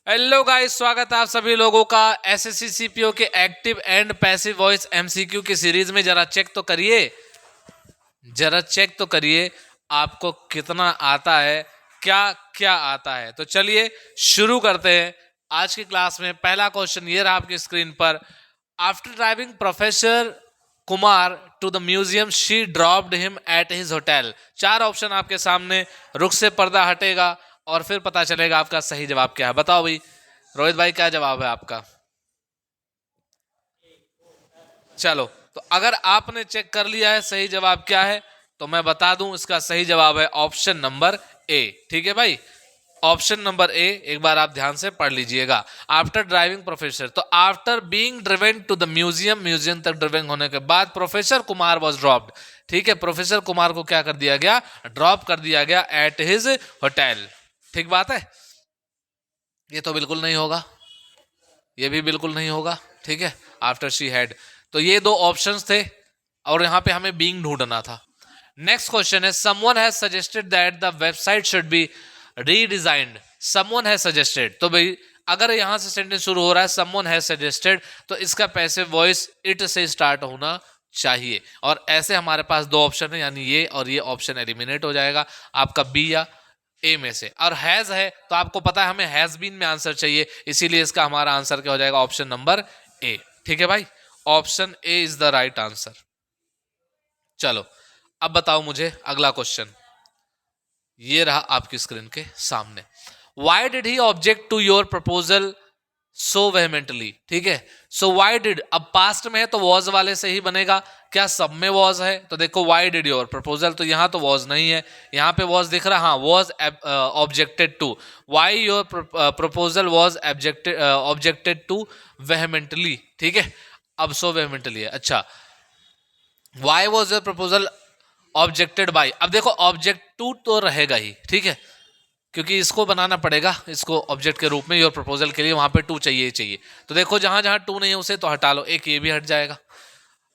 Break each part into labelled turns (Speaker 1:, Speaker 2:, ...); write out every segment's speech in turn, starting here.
Speaker 1: Hello guys, स्वागत है आप सभी लोगों का एसएससी सीपीओ के active and passive voice MCQ की सीरीज में। जरा चेक तो करिए आपको कितना आता है, क्या क्या आता है। तो चलिए शुरू करते हैं आज की क्लास में। पहला क्वेश्चन ये रहा आपकी स्क्रीन पर। After driving professor Kumar to the museum she dropped him at his hotel. चार ऑप्शन आपके सामने, रुख से पर्दा हटेगा और फिर पता चलेगा आपका सही जवाब क्या है। बताओ भाई रोहित भाई, क्या जवाब है आपका? चलो, तो अगर आपने चेक कर लिया है सही जवाब क्या है तो मैं बता दूं, इसका सही जवाब है ऑप्शन नंबर ए। ठीक है भाई, ऑप्शन नंबर ए एक बार आप ध्यान से पढ़ लीजिएगा। आफ्टर ड्राइविंग प्रोफेसर, तो after being driven to the museum, museum तक ड्रिवन होने के बाद प्रोफेसर कुमार वाज ड्रॉप्ड। ठीक है, प्रोफेसर कुमार को क्या कर दिया गया? ड्रॉप कर दिया गया एट हिज होटल। ठीक बात है, ये तो बिल्कुल नहीं होगा, ये भी बिल्कुल नहीं होगा। ठीक है, आफ्टर शी हैड, तो ये दो ऑप्शंस थे और यहां पे हमें बीइंग ढूंढना था। नेक्स्ट क्वेश्चन है, someone has suggested that the website should be redesigned. Someone has suggested, तो भाई अगर यहां से सेंटेंस शुरू हो रहा है समवन हैज सजेस्टेड, तो इसका पैसिव वॉइस इट से स्टार्ट होना चाहिए। और ऐसे हमारे पास दो ऑप्शन है, यानी ये और ये ऑप्शन एलिमिनेट हो जाएगा आपका बी या ए में से। और हैज है तो आपको पता है हमें हैज बीन में आंसर चाहिए, इसीलिए इसका हमारा आंसर क्या हो जाएगा? ऑप्शन नंबर ए। ठीक है भाई, option A is the right answer. चलो अब बताओ मुझे अगला क्वेश्चन, ये रहा आपकी स्क्रीन के सामने। Why did he object to your proposal so vehemently. ठीक है, सो वाई डिड, अब पास्ट में है तो वॉज वाले से ही बनेगा। क्या सब में वॉज है? तो देखो वाई डिड योर प्रपोजल, तो यहां तो वॉज नहीं है, यहां पे वॉज दिख रहा, हाँ was objected to. Why your proposal was objected to vehemently. ठीक है, अब सो वेहमेंटली है। अच्छा, why was your proposal objected by, अब देखो ऑब्जेक्ट टू तो रहेगा ही। ठीक है, क्योंकि इसको बनाना पड़ेगा, इसको ऑब्जेक्ट के रूप में योर प्रपोजल के लिए, वहां पे टू चाहिए ही चाहिए। तो देखो जहां जहां टू नहीं है उसे तो हटा लो, एक ये भी हट जाएगा।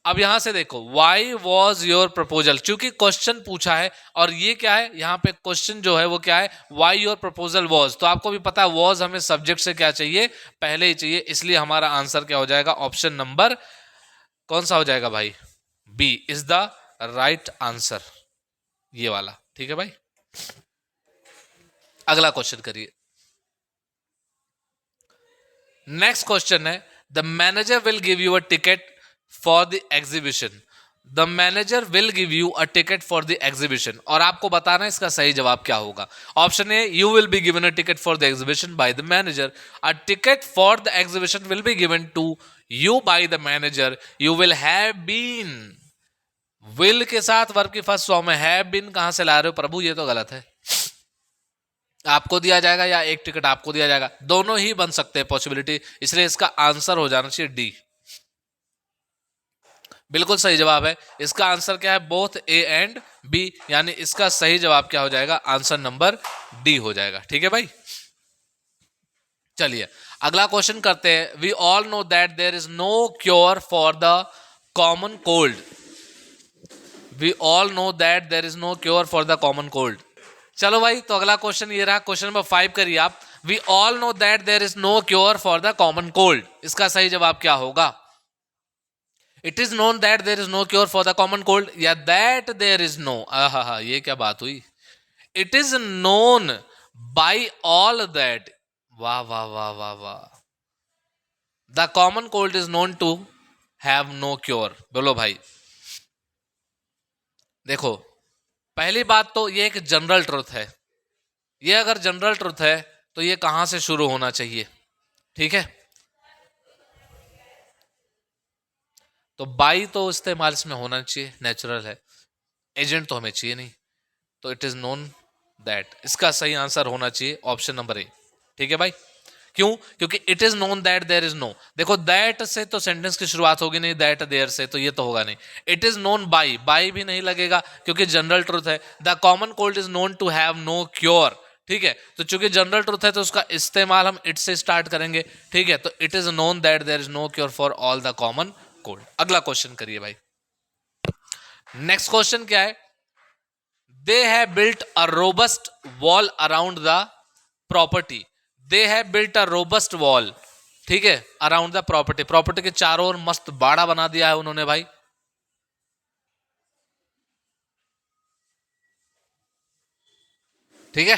Speaker 1: अब यहां से देखो वाई वॉज योर प्रपोजल, क्योंकि क्वेश्चन पूछा है और ये क्या है, यहाँ पे क्वेश्चन जो है वो क्या है? वाई योर प्रपोजल वॉज, तो आपको भी पता है वॉज हमें सब्जेक्ट से क्या चाहिए? पहले ही चाहिए, इसलिए हमारा आंसर क्या हो जाएगा? ऑप्शन नंबर कौन सा हो जाएगा भाई? B is the right answer, ये वाला। ठीक है भाई, अगला क्वेश्चन करिए। नेक्स्ट क्वेश्चन है, the manager will give you a ticket for the exhibition. The manager will give you a ticket for the exhibition, और आपको बताना है इसका सही जवाब क्या होगा। Option A, you will be given a ticket for the exhibition by the manager. A ticket for the exhibition will be given to you by the manager. You will have been, will के साथ verb की first form में, have been कहां से ला रहे हो प्रभु? ये तो गलत है। आपको दिया जाएगा या एक टिकट आपको दिया जाएगा, दोनों ही बन सकते हैं पॉसिबिलिटी, इसलिए इसका आंसर हो जाना चाहिए डी। बिल्कुल सही जवाब है, इसका आंसर क्या है? बोथ ए एंड बी, यानी इसका सही जवाब क्या हो जाएगा? आंसर नंबर डी हो जाएगा। ठीक है भाई, चलिए अगला क्वेश्चन करते हैं। We all know that there is no cure for the common cold. We all know that there is no cure for the common cold. चलो भाई, तो अगला क्वेश्चन ये रहा, क्वेश्चन नंबर 5 करिए आप। We all know that there is no cure for the common cold, इसका सही जवाब क्या होगा? It is known that there is no cure for the common cold, या दैट देयर इज नो, हा ये क्या बात हुई? It is known by all that, वाह वाह वाह वाह वाह, the common cold is known to have no cure. बोलो भाई, देखो पहली बात तो ये एक जनरल ट्रुथ है, ये अगर जनरल ट्रुथ है तो ये कहां से शुरू होना चाहिए? ठीक है, तो बाई तो इस्तेमाल इसमें होना चाहिए, नेचुरल है, एजेंट तो हमें चाहिए नहीं, तो इट इज नोन दैट, इसका सही आंसर होना चाहिए ऑप्शन नंबर ए। ठीक है भाई, क्यों? क्योंकि it is known that there is no, देखो दैट से तो सेंटेंस की शुरुआत होगी नहीं, दैट देयर से, तो ये तो होगा नहीं। It is known by, by भी नहीं लगेगा क्योंकि जनरल ट्रुथ है। The common cold is known to have no cure, ठीक है, तो चूंकि जनरल ट्रुथ है तो उसका इस्तेमाल हम इट से स्टार्ट करेंगे। ठीक है, तो it is known that there is no cure for all the common cold. अगला क्वेश्चन करिए भाई। नेक्स्ट क्वेश्चन क्या है? They have built a robust wall around the property. They have built a robust wall, ठीक है, around the property, property के चारों ओर मस्त बाड़ा बना दिया है उन्होंने भाई। ठीक है,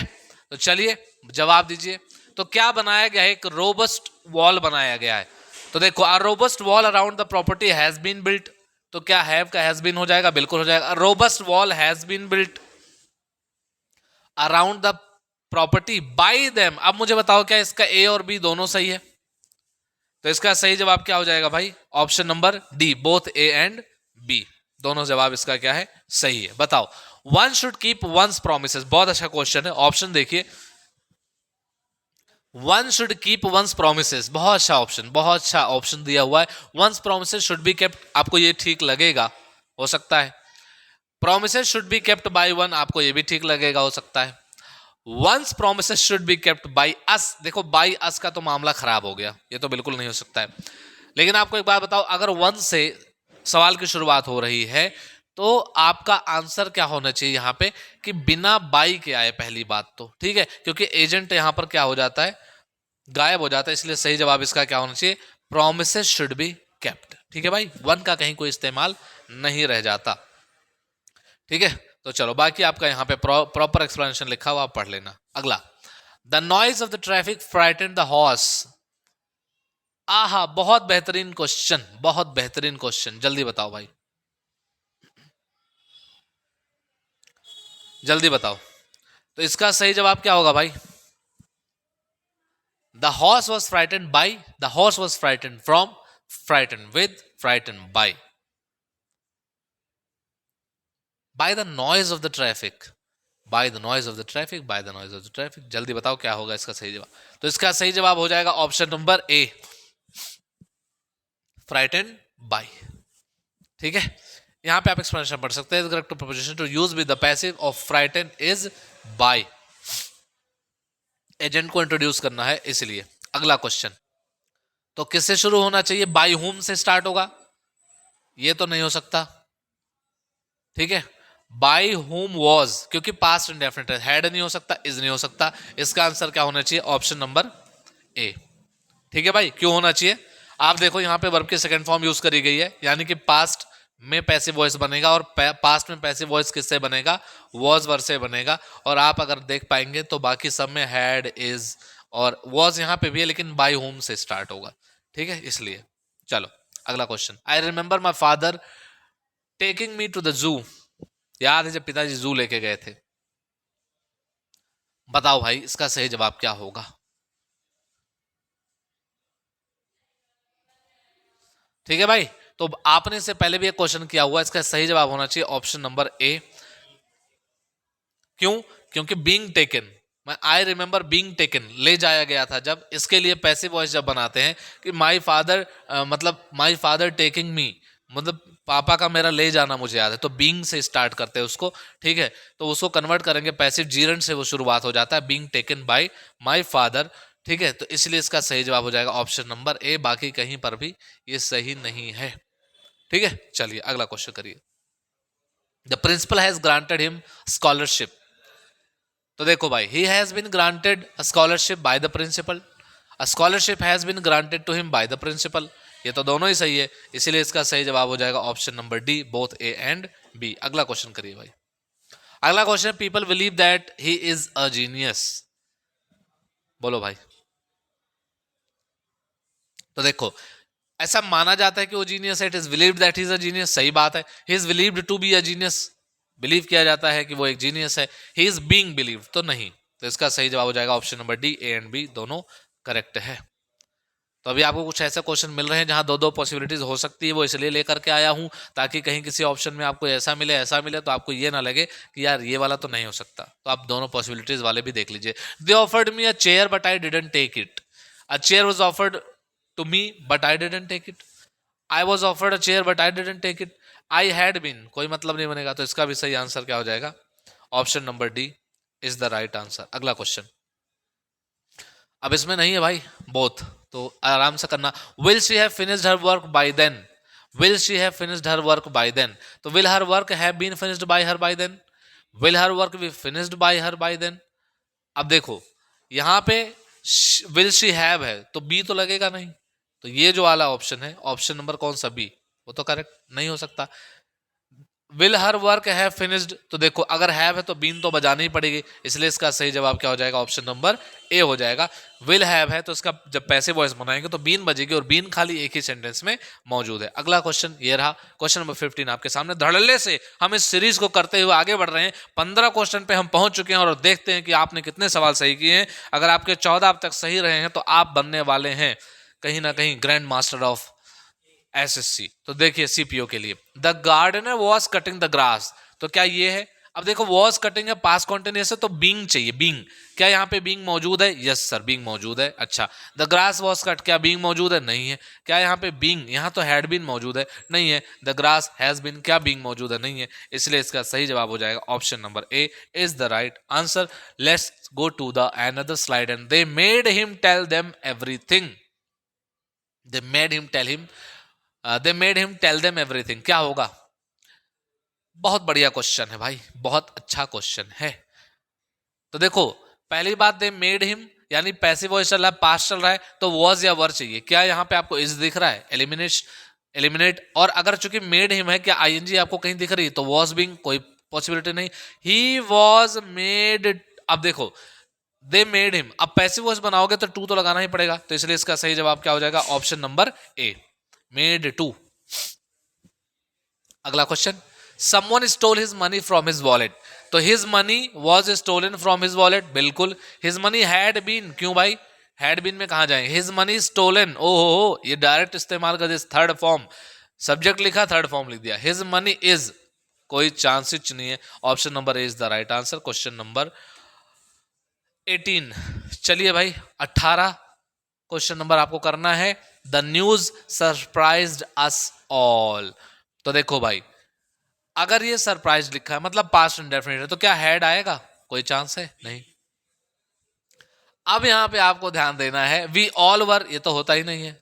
Speaker 1: तो चलिए जवाब दीजिए। तो क्या बनाया गया है, एक रोबस्ट वॉल बनाया गया है। तो देखो, a robust wall around the property has been built, तो क्या हैव का हैज बीन हो जाएगा, बिल्कुल हो जाएगा। Robust wall has been built around the property by them. अब मुझे बताओ क्या इसका ए और बी दोनों सही है? तो इसका सही जवाब क्या हो जाएगा भाई, option number D, both A and B, दोनों जवाब इसका क्या है, सही है। बताओ, one should keep one's promises, बहुत अच्छा क्वेश्चन है। ऑप्शन देखिए, one should keep one's promises, बहुत अच्छा ऑप्शन, बहुत अच्छा ऑप्शन दिया हुआ है। One's promises should be kept, आपको ये ठीक लगेगा, हो सकता है। Promises should be kept by one, आपको ये भी ठीक लगेगा, हो सकता है। One's promises should be kept by us, देखो बाय अस का तो मामला खराब हो गया, ये तो बिल्कुल नहीं हो सकता है। लेकिन आपको एक बात बताओ, अगर वन से सवाल की शुरुआत हो रही है तो आपका आंसर क्या होना चाहिए यहाँ पे, कि बिना बाई के आए, पहली बात तो ठीक है, क्योंकि एजेंट यहाँ पर क्या हो जाता है, गायब हो जाता है। इसलिए सही जवाब इसका क्या होना चाहिए, प्रोमिसेस शुड बी केप्ट। ठीक है भाई, वन का कहीं कोई इस्तेमाल नहीं रह जाता। ठीक है, तो चलो बाकी आपका यहाँ पे प्रॉपर एक्सप्लेनेशन लिखा हुआ, आप पढ़ लेना। अगला, the noise of the traffic frightened the horse. आहा, बहुत बेहतरीन क्वेश्चन, बहुत बेहतरीन क्वेश्चन, जल्दी बताओ भाई, जल्दी बताओ। तो इसका सही जवाब क्या होगा भाई, the horse was frightened by, the horse was frightened from, frightened with, frightened by the noise of the traffic, by the noise of the traffic, by the noise of the traffic. जल्दी बताओ क्या होगा इसका सही जवाब। तो इसका सही जवाब हो जाएगा option number A, frightened by. ठीक है, यहां पे आप एक्सप्लेनेशन पढ़ सकते हैं, correct proposition to use with the passive of frighten is by, agent को इंट्रोड्यूस करना है इसलिए। अगला क्वेश्चन, तो किससे शुरू होना चाहिए, बाय होम से स्टार्ट होगा, ये तो नहीं हो सकता। ठीक है, बाय होम वॉज, क्योंकि पास्ट इंडेफिनिट है, हैड नहीं हो सकता, इज नहीं हो सकता। इसका आंसर क्या होना चाहिए, ऑप्शन नंबर ए। ठीक है भाई, क्यों होना चाहिए, आप देखो यहाँ पे वर्ब की सेकंड फॉर्म यूज करी गई है, यानी कि पास्ट में पैसिव वॉइस बनेगा, और पास्ट में पैसिव वॉइस किससे बनेगा, वॉज वर्ब से बनेगा। और आप अगर देख पाएंगे तो बाकी सब में हैड, इज और वॉज यहाँ पे भी है, लेकिन बाय होम से स्टार्ट होगा। ठीक है, इसलिए। चलो अगला question, I remember my father taking me to the zoo, याद है जब पिताजी जू लेके गए थे। बताओ भाई इसका सही जवाब क्या होगा। ठीक है भाई, तो आपने से पहले भी एक क्वेश्चन किया हुआ, इसका सही जवाब होना चाहिए ऑप्शन नंबर ए। क्यों, क्योंकि बीइंग टेकन, मैं आई रिमेंबर बीइंग टेकन, ले जाया गया था जब, इसके लिए पैसिव वॉइस जब बनाते हैं कि माय फादर, मतलब माय फादर टेकिंग मी, मतलब पापा का मेरा ले जाना मुझे याद है, तो बीइंग से स्टार्ट करते हैं उसको। ठीक है, तो उसको कन्वर्ट करेंगे पैसिव, जीरन से वो शुरुआत हो जाता है, being taken by my father. ठीक है, तो इसलिए इसका सही जवाब हो जाएगा ऑप्शन नंबर ए, बाकी कहीं पर भी ये सही नहीं है। ठीक है, चलिए अगला क्वेश्चन करिए। The principal has granted him scholarship, तो देखो भाई, he has been granted a scholarship by the principal, a scholarship has been granted to him by the principal, ये तो दोनों ही सही है, इसीलिए इसका सही जवाब हो जाएगा option number D, both A and B. अगला क्वेश्चन करिए भाई। अगला question, people believe that he is a genius, बोलो भाई। तो देखो, ऐसा माना जाता है कि वो जीनियस है, it is believed that he is a genius, सही बात है। He is believed to be a genius, believe किया जाता है कि वो एक जीनियस है। ही इज बीइंग बिलीव्ड तो नहीं, तो इसका सही जवाब हो जाएगा option number D, A and B दोनों करेक्ट है। तो अभी आपको कुछ ऐसे क्वेश्चन मिल रहे हैं जहां दो दो पॉसिबिलिटीज हो सकती है, वो इसलिए लेकर के आया हूं ताकि कहीं किसी ऑप्शन में आपको ऐसा मिले तो आपको ये ना लगे कि यार ये वाला तो नहीं हो सकता, तो आप दोनों पॉसिबिलिटीज वाले भी देख लीजिए। They offered me a chair but I didn't take it, a chair was offered to me but I didn't take it, I was offered a chair but I didn't take it, I had been, कोई मतलब नहीं बनेगा, तो इसका भी सही answer क्या हो जाएगा, option number D is the right answer. अगला क्वेश्चन, अब इसमें नहीं है भाई बोथ, तो आराम से करना। Will she have finished her work by then, will she have finished her work by then, तो will her work have been finished by her by then, will her work be finished by her by then. अब देखो, यहां पे will she have है तो B तो लगेगा नहीं, तो ये जो वाला ऑप्शन है, ऑप्शन नंबर कौन सा, बी, वो तो करेक्ट नहीं हो सकता। Will her work have finished, तो देखो अगर हैव है तो बीन तो बजानी ही पड़ेगी, इसलिए इसका सही जवाब क्या हो जाएगा, ऑप्शन नंबर ए हो जाएगा। विल हैव है तो इसका जब पैसिव वॉइस बनाएंगे तो बीन बजेगी, और बीन खाली एक ही सेंटेंस में मौजूद है। अगला क्वेश्चन ये रहा, क्वेश्चन नंबर 15 आपके सामने। धड़ल्ले से हम इस सीरीज को करते हुए आगे बढ़ रहे हैं, 15 क्वेश्चन पे हम पहुंच चुके हैं, और देखते हैं कि आपने कितने सवाल सही किए हैं। अगर आपके 14 अब तक सही रहे हैं तो आप बनने वाले हैं कहीं ना कहीं ग्रैंड मास्टर ऑफ एसएससी। तो देखिए सीपीओ के लिए, the gardener was cutting the grass, तो क्या ये है, अब देखो वॉज कटिंग है, पास कॉन्टिन्यूअस है, तो बीइंग चाहिए, बीइंग, क्या यहाँ पे बीइंग मौजूद है, यस सर बीइंग मौजूद है। अच्छा, द ग्रास वॉज कट, क्या बीइंग मौजूद है, नहीं है। क्या यहाँ पे बीइंग, यहाँ तो हैड बीन मौजूद है, नहीं है। द ग्रास हैज बीन, क्या बीइंग मौजूद है, नहीं है। इसलिए इसका सही जवाब हो जाएगा option number A is the right answer. Let's go to the another slide and they made him tell them everything, they made him tell him, they made him tell them everything, क्या होगा। बहुत बढ़िया question है भाई, बहुत अच्छा question है। तो देखो पहली बात, दे मेड हिम यानी पैसिव वॉइस चल रहा है, पास्ट चल रहा है, तो वॉज या वर चाहिए। क्या यहाँ पे आपको इज दिख रहा है, एलिमिनेट, और अगर चूंकि मेड हिम है, क्या आईएनजी आपको कहीं दिख रही है, तो वॉज बीइंग कोई पॉसिबिलिटी नहीं। ही वॉज मेड, अब देखो दे मेड हिम, अब पैसिव वॉइस बनाओगे तो टू तो लगाना ही पड़ेगा, तो इसलिए इसका सही जवाब क्या हो जाएगा, option number A, made to. अगला question, someone stole his money from his wallet, तो his money was stolen from his wallet, बिल्कुल। हिज मनी हैड बीन, क्यों भाई, हैड बीन में कहा जाएंगे, हिज मनी स्टोलन, ओहो ये डायरेक्ट इस्तेमाल कर दिया, थर्ड फॉर्म, सब्जेक्ट लिखा थर्ड फॉर्म लिख दिया। हिज मनी इज, कोई चांस ही नहीं है, option number A is the right answer. Question number 18, चलिए भाई 18 क्वेश्चन नंबर आपको करना है। The news surprised us all, तो देखो भाई अगर ये सरप्राइज लिखा है मतलब पास्ट इंडेफिनिट है, तो क्या हैड आएगा, कोई चांस है नहीं। अब यहां पे आपको ध्यान देना है, वी ऑल वर, ये तो होता ही नहीं है,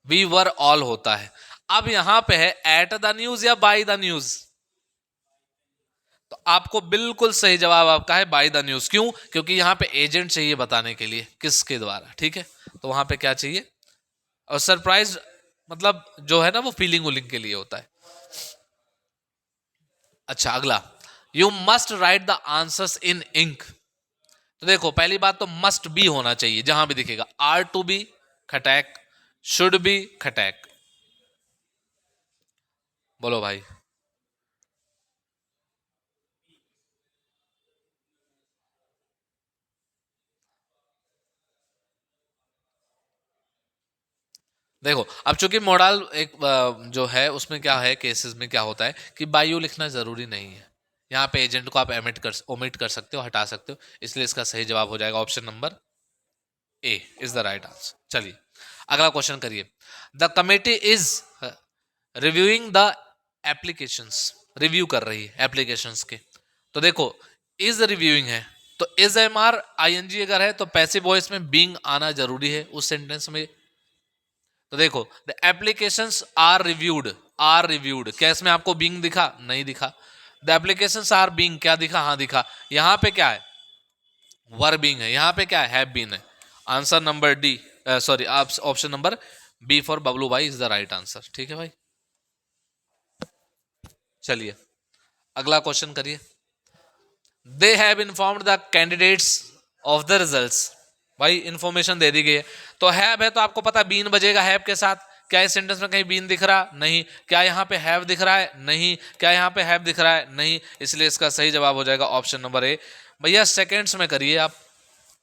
Speaker 1: वी वर ऑल होता है। अब यहां पे है एट द न्यूज या बाय द न्यूज, तो आपको बिल्कुल सही जवाब आपका है बाय द न्यूज, क्यों, क्योंकि यहां पे एजेंट चाहिए बताने के लिए किसके द्वारा, ठीक है, तो वहां पे क्या चाहिए, और सरप्राइज मतलब जो है ना वो फीलिंग वूलिंग के लिए होता है। अच्छा अगला, you must write the answers in ink, तो देखो पहली बात तो मस्ट बी होना चाहिए, जहां भी दिखेगा, आर टू बी खटैक, शुड बी खटैक, बोलो भाई। देखो अब चूंकि मॉडल एक जो है उसमें क्या है, केसेस में क्या होता है कि बायो लिखना जरूरी नहीं है, यहाँ पे एजेंट को आप ओमिट कर सकते हो, हटा सकते हो, इसलिए इसका सही जवाब हो जाएगा option number A is the right answer. चलिए अगला क्वेश्चन करिए, the committee is reviewing the applications, review कर रही है एप्लीकेशंस के, तो देखो इज रिव्यूइंग है, तो इज एम आर आईएनजी अगर है तो पैसिव वॉइस में बीइंग आना जरूरी है उस सेंटेंस में। तो देखो द एप्लीकेशंस आर रिव्यूड, क्या इसमें आपको बीइंग दिखा, नहीं दिखा। द एप्लीकेशंस आर बीइंग, क्या दिखा, हाँ दिखा। यहां पे क्या है, वर बीइंग है, यहां पे क्या है, हैव बीन है। Answer number D, sorry option number B for Bablu भाई इज द राइट आंसर, ठीक है भाई। चलिए अगला क्वेश्चन करिए, they have informed the candidates of the results, भाई इंफॉर्मेशन दे दी गई है, तो हैव है तो आपको पता बीन बजेगा हैव के साथ। क्या इस सेंटेंस में कहीं बीन दिख रहा, नहीं। क्या यहाँ पे हैव दिख रहा है, नहीं। क्या यहाँ पे हैव दिख रहा है, नहीं। इसलिए इसका सही जवाब हो जाएगा ऑप्शन नंबर ए। भैया सेकेंड्स में करिए आप,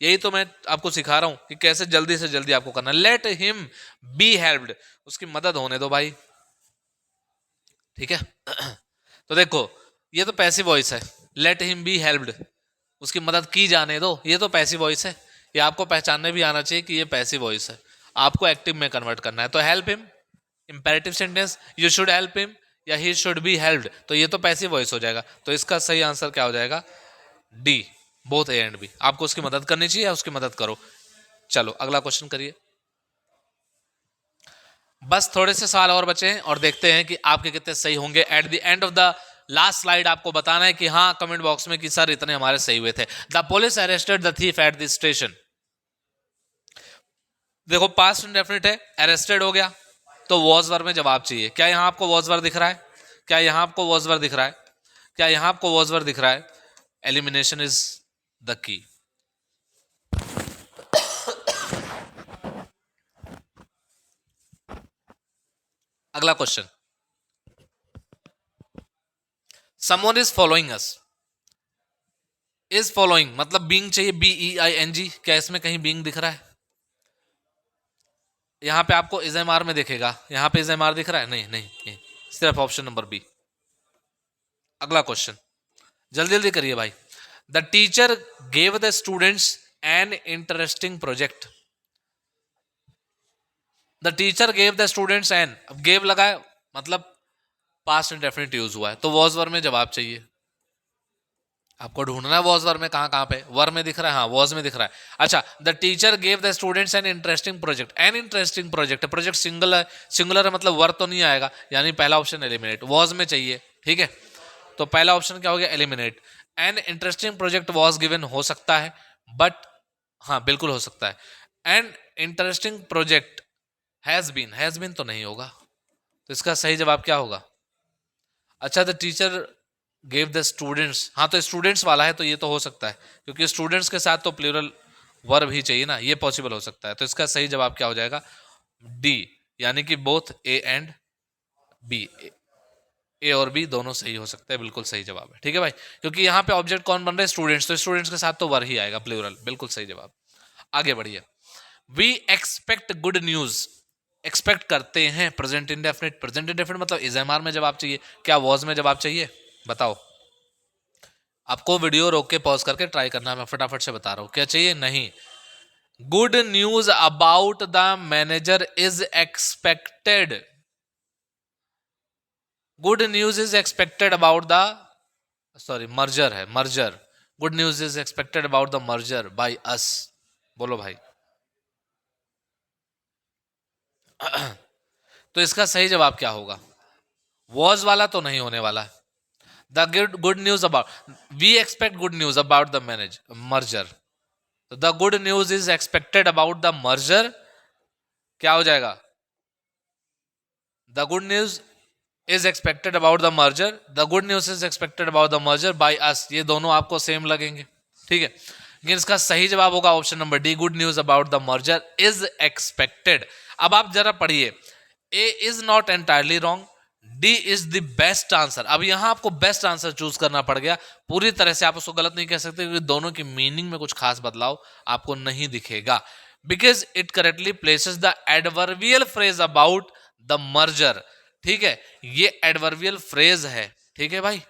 Speaker 1: यही तो मैं आपको सिखा रहा हूं कि कैसे जल्दी से जल्दी आपको करना। लेट हिम बी हेल्प्ड, उसकी मदद होने दो भाई, ठीक है। तो देखो ये तो पैसिव वॉइस है, लेट हिम बी हेल्प्ड, उसकी मदद की जाने दो, ये तो पैसिव वॉइस है, ये आपको पहचानने भी आना चाहिए कि ये पैसिव वॉइस है, आपको एक्टिव में कन्वर्ट करना है। तो help him imperative sentence, you should help him या ही शुड बी हेल्प्ड, तो ये तो पैसिव वॉइस हो जाएगा, तो इसका सही आंसर क्या हो जाएगा, D, both A and B. आपको उसकी मदद करनी चाहिए या उसकी मदद करो। चलो अगला क्वेश्चन करिए, बस थोड़े से सवाल और बचे हैं और देखते हैं कि आपके कितने सही होंगे। At the end of the last slide आपको बताना है कि हाँ कमेंट बॉक्स में कि सर इतने हमारे सही हुए थे। The police arrested the thief at the station, देखो पास्ट इंडेफिनिट है, अरेस्टेड हो गया तो वॉज वर्ब में जवाब चाहिए। क्या यहां आपको वॉज वर्ब दिख रहा है? क्या यहां आपको वॉज वर्ब दिख रहा है? क्या यहां आपको वॉज वर्ब दिख रहा है? Elimination is the key. अगला question, someone is following us. Is following मतलब बीइंग चाहिए, BEING। क्या इसमें कहीं बीइंग दिख रहा है? यहां पे आपको इज एम आर में दिखेगा, यहां पे इज एम आर दिख रहा है? नहीं नहीं, नहीं। सिर्फ ऑप्शन नंबर बी। अगला क्वेश्चन, जल्दी जल्दी करिए भाई। The teacher gave the students an interesting project. The teacher gave the students an, अब गेव लगाए मतलब पास्ट इंडेफिनिट यूज हुआ है तो वॉज वर में जवाब चाहिए। आपको ढूंढना है वॉज वर में, कहां कहां पे वर में दिख रहा है? हाँ वॉज में दिख रहा है। अच्छा, the teacher gave the students an interesting project. N interesting project, project single है, सिंगुलर है मतलब वर तो नहीं आएगा, यानी पहला ऑप्शन एलिमिनेट। वॉज में चाहिए, ठीक है, तो पहला ऑप्शन क्या हो गया? Eliminate. An interesting project was given हो सकता है, बट हाँ बिल्कुल हो सकता है। An interesting project has been तो नहीं होगा, तो इसका सही जवाब क्या होगा? अच्छा, the teacher gave the students, हाँ तो स्टूडेंट्स वाला है तो ये तो हो सकता है, क्योंकि स्टूडेंट्स के साथ तो प्लूरल वर्ब ही चाहिए ना, ये पॉसिबल हो सकता है। तो इसका सही जवाब क्या हो जाएगा? डी, यानी कि बोथ ए एंड बी, ए और बी दोनों सही हो सकते हैं, बिल्कुल सही जवाब है। ठीक है भाई, क्योंकि यहाँ पे ऑब्जेक्ट कौन बन रहे हैं? स्टूडेंट्स, तो स्टूडेंट्स के साथ तो वर ही आएगा, प्लूरल, बिल्कुल सही जवाब। आगे बढ़िए। We expect good news. Expect करते हैं, प्रेजेंट इंडेफिनिट। प्रेजेंट इंडेफिनिट मतलब इज एम आर में जवाब चाहिए, क्या वॉज में जवाब चाहिए? बताओ। आपको वीडियो रोक के पॉज करके ट्राई करना है, मैं फटाफट से बता रहा हूं क्या चाहिए। नहीं, good news about the manager is expected. Good news is expected about the, sorry merger है, merger. Good news is expected about the merger by us. बोलो भाई। तो इसका सही जवाब क्या होगा? वॉज वाला तो नहीं होने वाला है। The good news about, we expect good news about the manage merger, तो the good news is expected about the merger, क्या हो जाएगा? The good news is expected about the merger, the good news is expected about the merger by us, ये दोनों आपको same लगेंगे, ठीक है। लेकिन इसका सही जवाब होगा option number D, good news about the merger is expected. अब आप जरा पढ़िए, A is not entirely wrong, D is the best answer. अब यहां आपको बेस्ट आंसर चूज करना पड़ गया, पूरी तरह से आप उसको गलत नहीं कह सकते, क्योंकि दोनों की मीनिंग में कुछ खास बदलाव आपको नहीं दिखेगा। Because it correctly places the adverbial phrase about the merger, ठीक है, ये एडवर्बियल फ्रेज है, ठीक है भाई,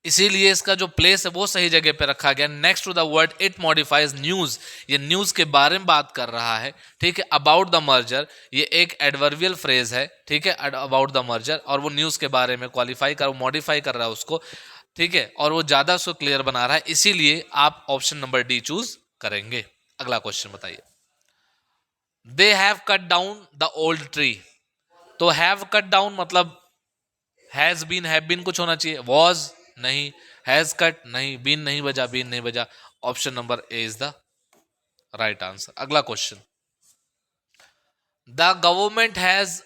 Speaker 1: इसीलिए इसका जो प्लेस है वो सही जगह पे रखा गया। Next to the word it modifies news, ये न्यूज के बारे में बात कर रहा है, ठीक है। अबाउट द मर्जर, ये एक एडवर्बियल फ्रेज है, ठीक है, अबाउट द मर्जर, और वो न्यूज के बारे में क्वालिफाई कर, मॉडिफाई कर रहा है उसको, ठीक है, और वो ज्यादा उसको क्लियर बना रहा है, इसीलिए आप ऑप्शन नंबर डी चूज करेंगे। अगला क्वेश्चन बताइए। They have cut down the old tree, तो हैव कट डाउन मतलब हैज बीन कुछ होना चाहिए, वॉज नहीं, हैज कट नहीं, बीन नहीं बजा, बीन नहीं बजा, option number A is the right answer. अगला question, the government has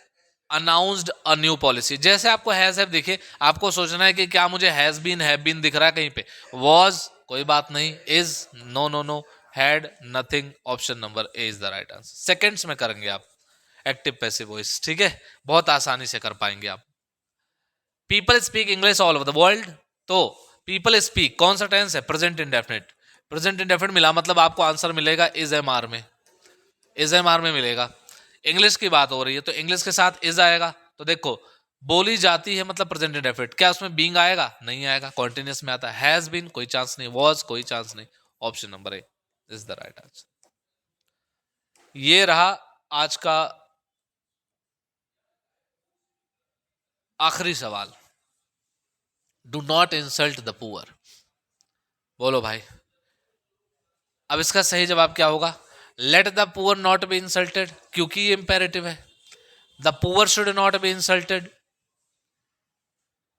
Speaker 1: announced a new policy. जैसे आपको हैज हैव दिखे, आपको सोचना है कि क्या मुझे हैज बीन हैव बीन दिख रहा है कहीं पे, वॉज कोई बात नहीं, is no no no, had nothing, option number A is the right answer. Seconds में करेंगे आप, एक्टिव पैसिव वॉइस, ठीक है, बहुत आसानी से कर पाएंगे आप। People speak English all over the world, तो पीपल स्पीक कौन सा टेंस है? Present indefinite. प्रेजेंट इंडेफिनिट मिला मतलब आपको आंसर मिलेगा इज एम आर में, इज एम आर में मिलेगा। इंग्लिश की बात हो रही है तो इंग्लिश के साथ इज आएगा, तो देखो बोली जाती है मतलब प्रेजेंट इंडेफिनिट, क्या उसमें बीइंग आएगा? नहीं आएगा, कॉन्टिन्यूस में आता है। हैज बीन कोई चांस नहीं, वॉज कोई चांस नहीं, option number A is the right answer. ये रहा आज का आखिरी सवाल, do not insult the poor. बोलो भाई, अब इसका सही जवाब क्या होगा? Let the poor not be insulted, क्योंकि ये इंपेरेटिव है। The poor should not be insulted,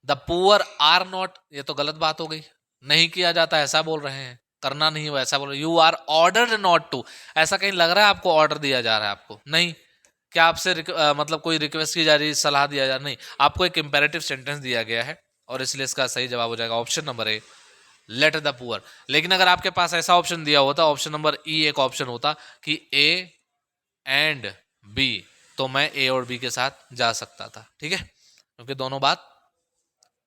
Speaker 1: the poor are not, ये तो गलत बात हो गई, नहीं किया जाता ऐसा बोल रहे हैं, करना नहीं हो ऐसा बोलो, you are ordered not to, ऐसा कहीं लग रहा है आपको ऑर्डर दिया जा रहा है आपको? नहीं। क्या आपसे मतलब कोई रिक्वेस्ट की जा रही है, सलाह दिया जा रहा, नहीं, आपको एक इंपेरेटिव सेंटेंस दिया गया है और इसलिए इसका सही जवाब हो जाएगा option number A, late the poor. लेकिन अगर आपके पास ऐसा ऑप्शन दिया होता, ऑप्शन नंबर ई एक ऑप्शन होता कि ए एंड बी, तो मैं ए और बी के साथ जा सकता था, ठीक है, क्योंकि दोनों बात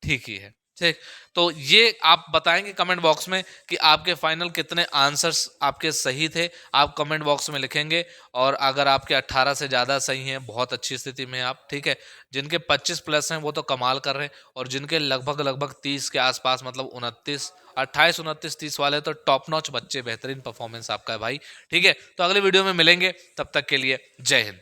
Speaker 1: ठीक ही है। ठीक, तो ये आप बताएंगे कमेंट बॉक्स में कि आपके फाइनल कितने आंसर्स आपके सही थे, आप कमेंट बॉक्स में लिखेंगे। और अगर आपके 18 से ज़्यादा सही हैं, बहुत अच्छी स्थिति में आप, ठीक है, जिनके 25 प्लस हैं वो तो कमाल कर रहे हैं, और जिनके लगभग लगभग 30 के आसपास, मतलब 29, 28, 29, 30 वाले, तो टॉप नॉच बच्चे, बेहतरीन परफॉर्मेंस आपका है भाई। ठीक है, तो अगले वीडियो में मिलेंगे, तब तक के लिए जय हिंद।